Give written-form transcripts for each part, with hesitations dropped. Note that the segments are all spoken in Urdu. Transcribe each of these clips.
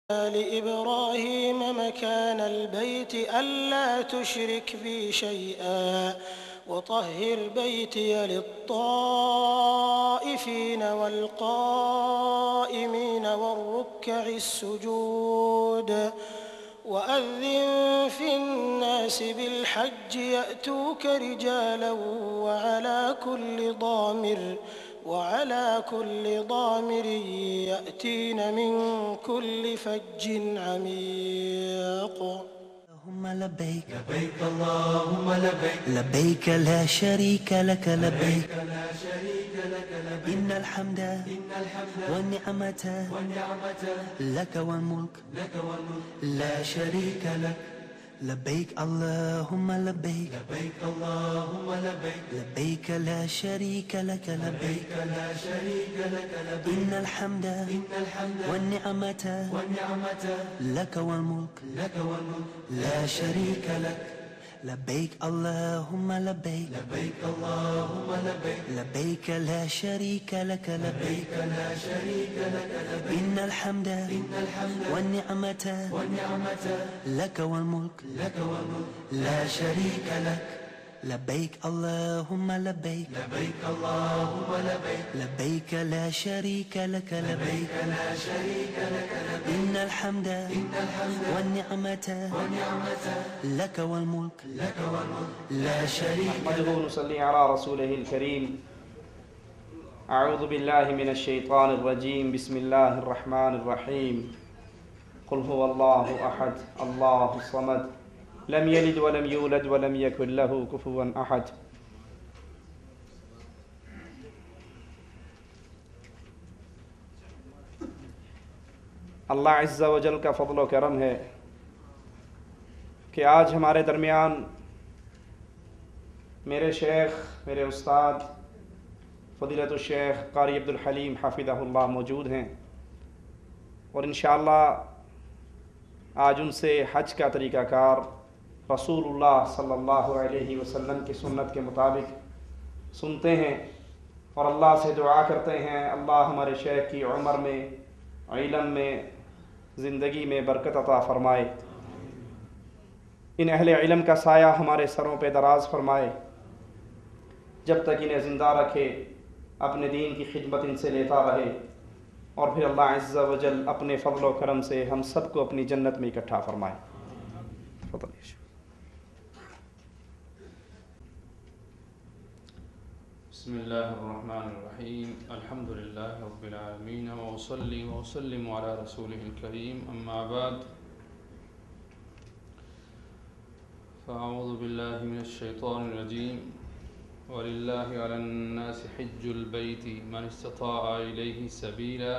لإبراهيم مكان البيت ألا تشرك بي شيئا وطهر بيتي للطائفين والقائمين والركع السجود وأذن في الناس بالحج يأتوك رجالا وعلى كل ضامر يأتين من كل فج عميق. اللهم لبيك لبيك اللهم لبيك لبيك لا شريك لك لبيك إن الحمد والنعمة لك والملك لا شريك لك لبيك اللهم لبيك لبيك اللهم لبيك لبيك لا شريك لك لبيك إن الحمد والنعمة لك والملك لا شريك لك لبيك اللهم لبيك لبيك اللهم لبيك لبيك لا شريك لك لبيك إن الحمد والنعمة لك والملك لا شريك لك لبيك اللهم لبيك لبيك اللهم لبيك لبيك لا شريك لك لبيك إن الحمد والنعمة لك والملك لا شريك لك. نصلي على رسوله الكريم. أعوذ بالله من الشيطان الرجيم. بسم الله الرحمن الرحيم. قل هو الله أحد الله الصمد لم يلد ولم يولد ولم يكن له كفوا أحد. اللہ عز و جل کا فضل و کرم ہے کہ آج ہمارے درمیان میرے شیخ میرے استاد فضیلت الشیخ قاری عبدالحلیم حفظہ اللہ موجود ہیں، اور انشاءاللہ آج ان سے حج کا طریقہ کار رسول اللہ صلی اللہ علیہ وسلم کی سنت کے مطابق سنتے ہیں اور اللہ سے دعا کرتے ہیں اللہ ہمارے شیخ کی عمر میں، علم میں، زندگی میں برکت عطا فرمائے، ان اہل علم کا سایہ ہمارے سروں پہ دراز فرمائے، جب تک انہیں زندہ رکھے اپنے دین کی خدمت ان سے لیتا رہے، اور پھر اللہ عز و جل اپنے فضل و کرم سے ہم سب کو اپنی جنت میں اکٹھا فرمائے. بسم الله الرحمن الرحيم. الحمد لله رب العالمين وأصلي وأسلم على رسوله الكريم. أما بعد فأعوذ بالله من الشيطان الرجيم. ولله على الناس حج البيت من استطاع إليه سبيلا.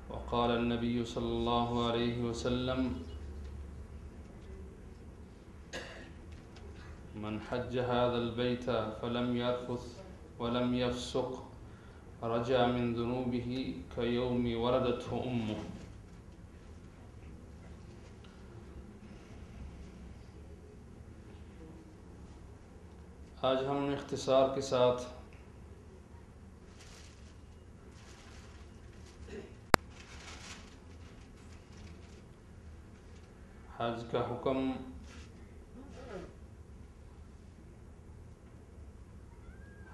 وقال النبي صلى الله عليه وسلم من حج هذا البيت فلم يرفث ولم يفسق رجع من ذنوبه كيوم ولدته أمه. آج ہم اختصار کے ساتھ حج کا حکم،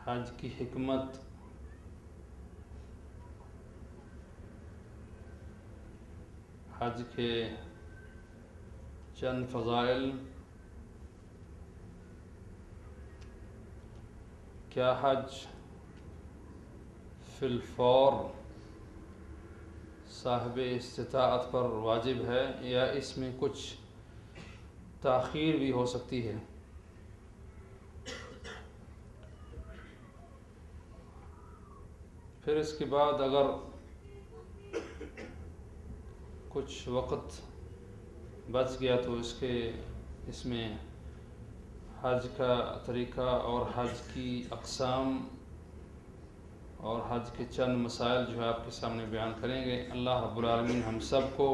حج کی حکمت، حج کے چند فضائل، کیا حج فی الفور صاحب استطاعت پر واجب ہے یا اس میں کچھ تاخیر بھی ہو سکتی ہے؟ پھر اس کے بعد اگر کچھ وقت بچ گیا تو اس میں حج کا طریقہ اور حج کی اقسام اور حج کے چند مسائل جو ہے آپ کے سامنے بیان کریں گے. اللہ رب العالمین ہم سب کو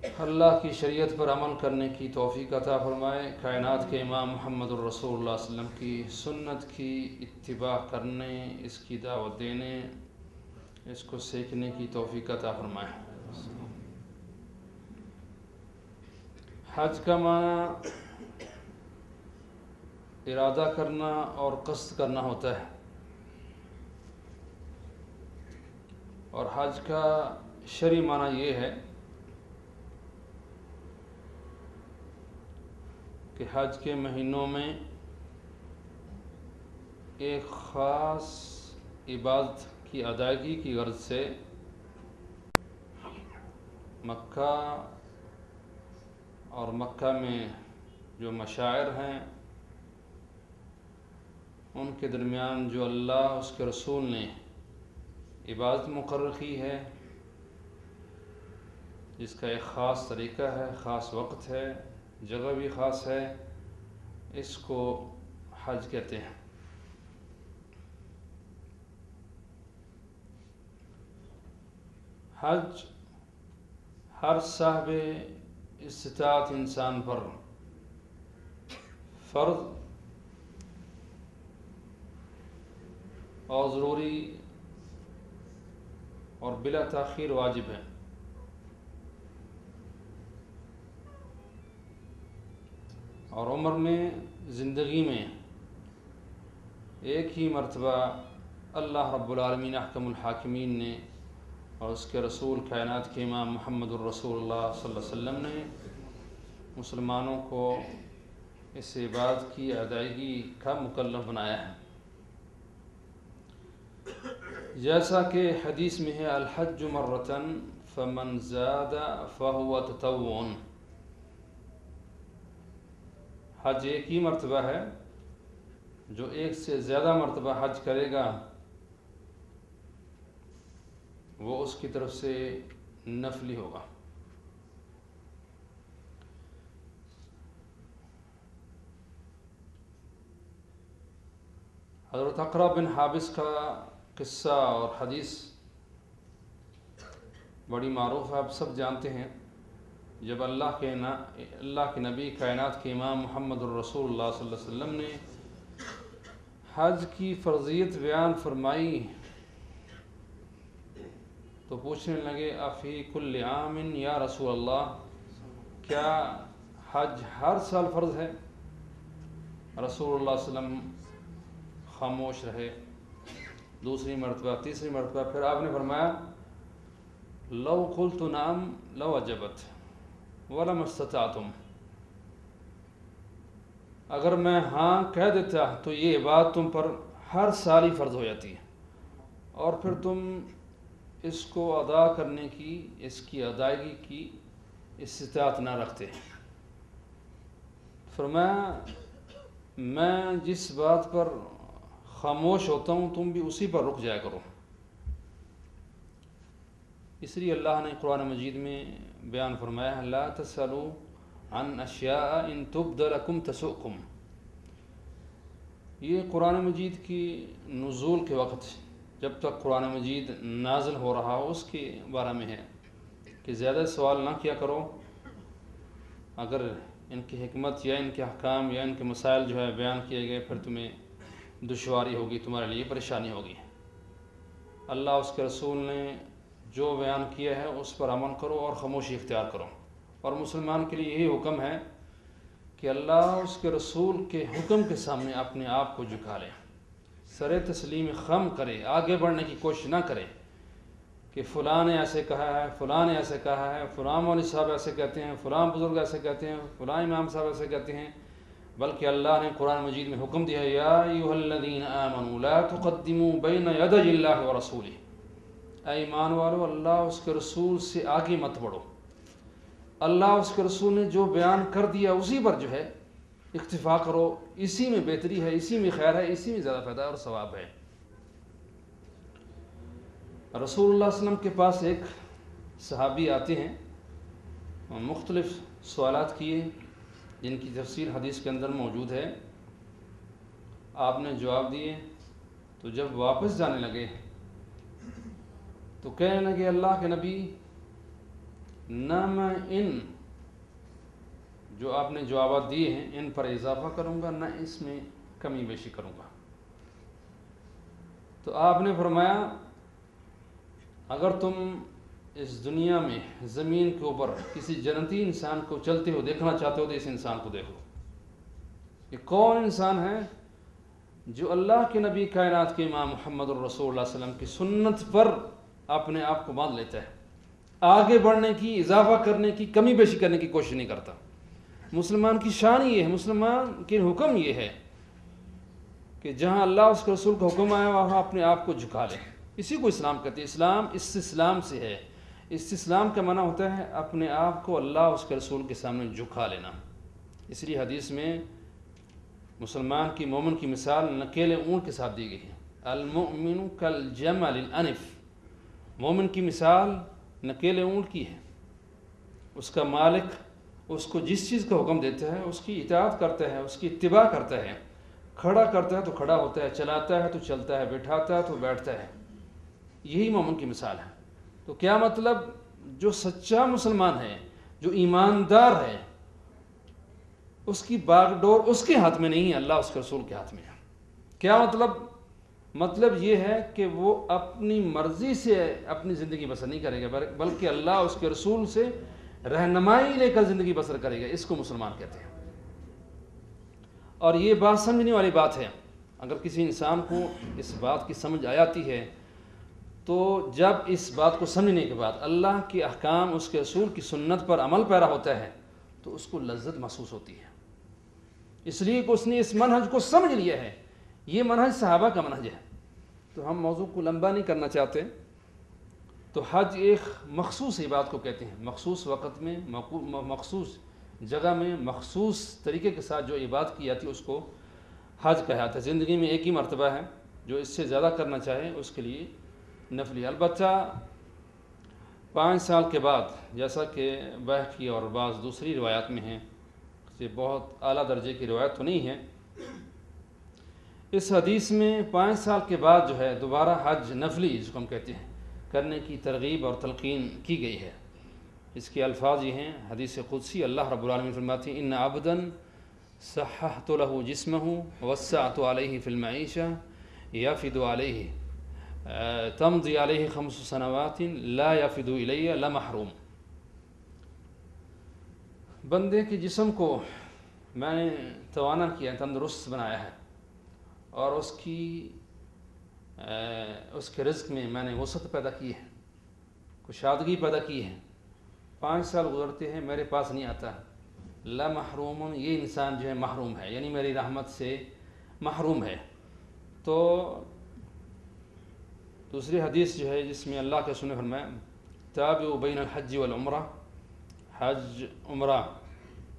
اللہ کی شریعت پر عمل کرنے کی توفیق عطا فرمائے، کائنات کے امام محمد الرسول اللہ صلی اللہ علیہ وسلم کی سنت کی اتباع کرنے، اس کی دعوت دینے، اس کو سیکھنے کی توفیق عطا فرمائے۔ حج کا معنی ارادہ کرنا اور قصد کرنا ہوتا ہے، اور حج کا شرعی معنی یہ ہے کہ حج کے مہینوں میں ایک خاص عبادت کی ادائیگی کی غرض سے مکہ اور مکہ میں جو مشاعر ہیں ان کے درمیان جو اللہ اس کے رسول نے عبادت مقرر کی ہے، جس کا ایک خاص طریقہ ہے، خاص وقت ہے، جگہ بھی خاص ہے، اس کو حج کہتے ہیں۔ حج ہر صاحب استطاعت انسان پر فرض اور ضروری اور بلا تاخیر واجب ہے۔ اور عمر میں، زندگی میں ایک ہی مرتبہ اللہ رب العالمین احکم الحاکمین نے اور اس کے رسول کائنات کے امام محمد الرسول اللہ صلی اللہ علیہ وسلم نے مسلمانوں کو اس عبادت کی ادائیگی کا مکلف بنایا ہے، جیسا کہ حدیث میں ہے الحج مرتن فمن زاد فہو تطوع۔ حج ایک ہی مرتبہ ہے، جو ایک سے زیادہ مرتبہ حج کرے گا وہ اس کی طرف سے نفلی ہوگا۔ حضرت اقرا بن حابس کا قصہ اور حدیث بڑی معروف ہے، آپ سب جانتے ہیں۔ جب اللہ کے نبی کائنات کے امام محمد الرسول اللہ صلی اللہ علیہ وسلم نے حج کی فرضیت بیان فرمائی تو پوچھنے لگے افی کل عام یا رسول اللہ، کیا حج ہر سال فرض ہے؟ رسول اللہ صلی اللہ علیہ وسلم خاموش رہے، دوسری مرتبہ، تیسری مرتبہ، پھر آپ نے فرمایا لو قلت نعم لو وجبت ولم استطعتم، اگر میں ہاں کہہ دیتا تو یہ بات تم پر ہر سال ہی فرض ہو جاتی ہے، اور پھر تم اس کو ادا کرنے کی، اس کی ادائیگی کی استطاعت نہ رکھتے۔ فرمایا میں جس بات پر خاموش ہوتا ہوں تم بھی اسی پر رک جایا کرو۔ اس لیے اللہ نے قرآن مجید میں بیان فرمایا لا تسألوا عن اشیاء ان تبد لکم تسؤکم۔ یہ قرآن مجید کی نزول کے وقت، جب تک قرآن مجید نازل ہو رہا ہو، اس کے بارے میں ہے کہ زیادہ سوال نہ کیا کرو، اگر ان کی حکمت یا ان کے احکام یا ان کے مسائل جو ہے بیان کیے گئے پھر تمہیں دشواری ہوگی، تمہارے لیے پریشانی ہوگی۔ اللہ اس کے رسول نے جو بیان کیا ہے اس پر عمل کرو اور خاموشی اختیار کرو، اور مسلمان کے لیے یہی حکم ہے کہ اللہ اس کے رسول کے حکم کے سامنے اپنے آپ کو جھکا لے، سر تسلیم خم کرے، آگے بڑھنے کی کوشش نہ کرے کہ فلاں نے ایسے کہا ہے، فلاں نے ایسے کہا ہے، فلاں مولوی صاحب ایسے کہتے ہیں، فلاں بزرگ ایسے کہتے ہیں، فلاں امام صاحب ایسے کہتے ہیں، بلکہ اللہ نے قرآن مجید میں حکم دیا ہے یا ایھا الذین آمنوا لا تقدموا بین یدی اللہ ورسولہ، اے ایمان والو اللہ اس کے رسول سے آگے مت بڑھو، اللہ اس کے رسول نے جو بیان کر دیا اسی پر جو ہے اکتفا کرو، اسی میں بہتری ہے، اسی میں خیر ہے، اسی میں زیادہ فائدہ اور ثواب ہے۔ رسول اللہ صلی اللہ علیہ وسلم کے پاس ایک صحابی آتے ہیں، مختلف سوالات کیے جن کی تفصیل حدیث کے اندر موجود ہے، آپ نے جواب دیے، تو جب واپس جانے لگے تو کہنے لگے اللہ کے نبی نہ میں ان جو آپ نے جوابات دیے ہیں ان پر اضافہ کروں گا، نہ اس میں کمی بیشی کروں گا۔ تو آپ نے فرمایا اگر تم اس دنیا میں زمین کے اوپر کسی جنتی انسان کو چلتے ہو دیکھنا چاہتے ہو تو اس انسان کو دیکھو۔ یہ کون انسان ہے؟ جو اللہ کے نبی کائنات کے امام محمد الرسول اللہ علیہ وسلم کی سنت پر اپنے آپ کو باندھ لیتا ہے، آگے بڑھنے کی، اضافہ کرنے کی، کمی بیشی کرنے کی کوشش نہیں کرتا۔ مسلمان کی شان یہ ہے، مسلمان کے حکم یہ ہے کہ جہاں اللہ اس کے رسول کا حکم آیا وہاں اپنے آپ کو جھکا لے۔ اسی کو اسلام کہتے ہیں۔ اسلام استسلام سے ہے۔ استسلام کا معنی ہوتا ہے اپنے آپ کو اللہ اس کے رسول کے سامنے جھکا لینا۔ اس لیے حدیث میں مسلمان کی، مومن کی مثال نکیلے اونٹ کے ساتھ دی گئی ہے۔ المؤمن کالجمل الانف، مومن کی مثال نکیلے اونٹ کی ہے۔ اس کا مالک اس کو جس چیز کا حکم دیتا ہے اس کی اطاعت کرتا ہے، اس کی اتباع کرتا ہے، کھڑا کرتا ہے تو کھڑا ہوتا ہے، چلاتا ہے تو چلتا ہے، بیٹھاتا ہے تو بیٹھتا ہے۔ یہی مومن کی مثال ہے۔ تو کیا مطلب؟ جو سچا مسلمان ہے، جو ایماندار ہے، اس کی باغ ڈور اس کے ہاتھ میں نہیں ہے، اللہ اس کے رسول کے ہاتھ میں ہے۔ کیا مطلب؟ مطلب یہ ہے کہ وہ اپنی مرضی سے اپنی زندگی بسر نہیں کرے گا، بلکہ اللہ اس کے رسول سے رہنمائی لے کر زندگی بسر کرے گا۔ اس کو مسلمان کہتے ہیں۔ اور یہ بات سمجھنے والی بات ہے۔ اگر کسی انسان کو اس بات کی سمجھ آ جاتی ہے تو جب اس بات کو سمجھنے کے بعد اللہ کے احکام، اس کے رسول کی سنت پر عمل پیرا ہوتا ہے تو اس کو لذت محسوس ہوتی ہے، اس لیے کہ اس نے اس منہج کو سمجھ لیا ہے۔ یہ منہج صحابہ کا منہج ہے۔ تو ہم موضوع کو لمبا نہیں کرنا چاہتے۔ تو حج ایک مخصوص عبادت کو کہتے ہیں، مخصوص وقت میں، مخصوص جگہ میں، مخصوص طریقے کے ساتھ جو عبادت کی جاتی ہے اس کو حج کہا جاتا ہے۔ زندگی میں ایک ہی مرتبہ ہے، جو اس سے زیادہ کرنا چاہے اس کے لیے نفلی۔ البتہ 5 سال کے بعد، جیسا کہ بحقی اور بعض دوسری روایات میں ہیں، یہ بہت اعلیٰ درجے کی روایت تو نہیں ہے، اس حدیث میں 5 سال کے بعد جو ہے دوبارہ حج نفلی جس کو ہم کہتے ہیں کرنے کی ترغیب اور تلقین کی گئی ہے۔ اس کے الفاظ یہ ہیں، حدیث قدسی اللہ رب العالمین فرماتے ہیں ان عبدا صححت له جسمه ووسعت علیہ فی المعیشہ یفد علیہ تمضی علیہ 5 سنوات لا یفد الی لمحروم۔ بندے کے جسم کو میں نے توانا کیا، تندرست بنایا ہے، اور اس کے رزق میں نے وسعت پیدا کی ہے، کشادگی پیدا کی ہے۔ 5 سال گزرتے ہیں میرے پاس نہیں آتا، لا محروم، یہ انسان جو ہے محروم ہے، یعنی میری رحمت سے محروم ہے۔ تو دوسری حدیث جو ہے جس میں اللہ کے رسول نے فرمایا تابعوا بین الحج والعمرہ، حج عمرہ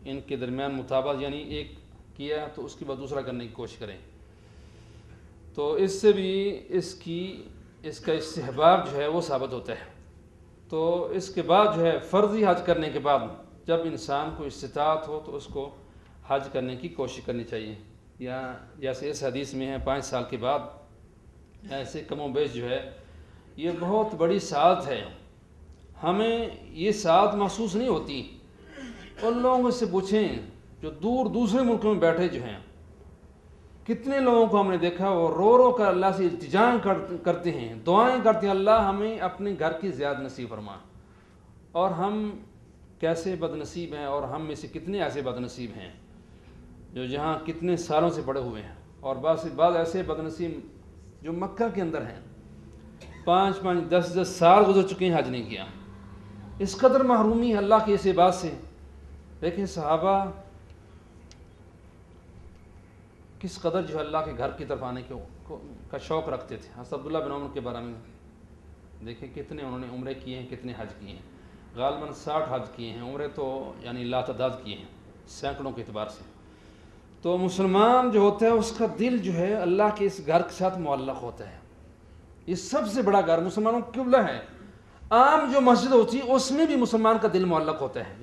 ان کے درمیان مطابقت، یعنی ایک کیا تو اس کے بعد دوسرا کرنے کی کوشش کریں۔ تو اس سے بھی اس کا استحباب جو ہے وہ ثابت ہوتا ہے۔ تو اس کے بعد جو ہے فرضی حج کرنے کے بعد جب انسان کو استطاعت ہو تو اس کو حج کرنے کی کوشش کرنی چاہیے، یا جیسے اس حدیث میں ہے 5 سال کے بعد، ایسے کم و بیش جو ہے یہ بہت بڑی سعادت ہے۔ ہمیں یہ سعادت محسوس نہیں ہوتی۔ ان لوگوں سے پوچھیں جو دور دوسرے ملکوں میں بیٹھے جو ہیں، کتنے لوگوں کو ہم نے دیکھا وہ رو رو کر اللہ سے التجا کرتے ہیں، دعائیں کرتے ہیں اللہ ہمیں اپنے گھر کی زیادہ نصیب فرما۔ اور ہم کیسے بد نصیب ہیں، اور ہم میں سے کتنے ایسے بد نصیب ہیں جو جہاں کتنے سالوں سے پڑے ہوئے ہیں، اور بعض ایسے بد نصیب جو مکہ کے اندر ہیں 5 10 سال گزر چکے ہیں، حج نہیں کیا۔ اس قدر محرومی ہے اللہ کی ایسے بات سے۔ دیکھیں صحابہ کس قدر جو ہے اللہ کے گھر کی طرف آنے کا شوق رکھتے تھے۔ حضرت عبداللہ بن عمر کے بارے میں دیکھیں کتنے انہوں نے عمرے کیے ہیں، کتنے حج کیے ہیں، غالباً 60 حج کیے ہیں، عمرے تو یعنی لاتعداد کیے ہیں، سینکڑوں کے اعتبار سے۔ تو مسلمان جو ہوتا ہے اس کا دل جو ہے اللہ کے اس گھر کے ساتھ معلق ہوتا ہے۔ یہ سب سے بڑا گھر مسلمانوں کا قبلہ ہے۔ عام جو مسجد ہوتی ہے اس میں بھی مسلمان کا دل معلق ہوتا ہے۔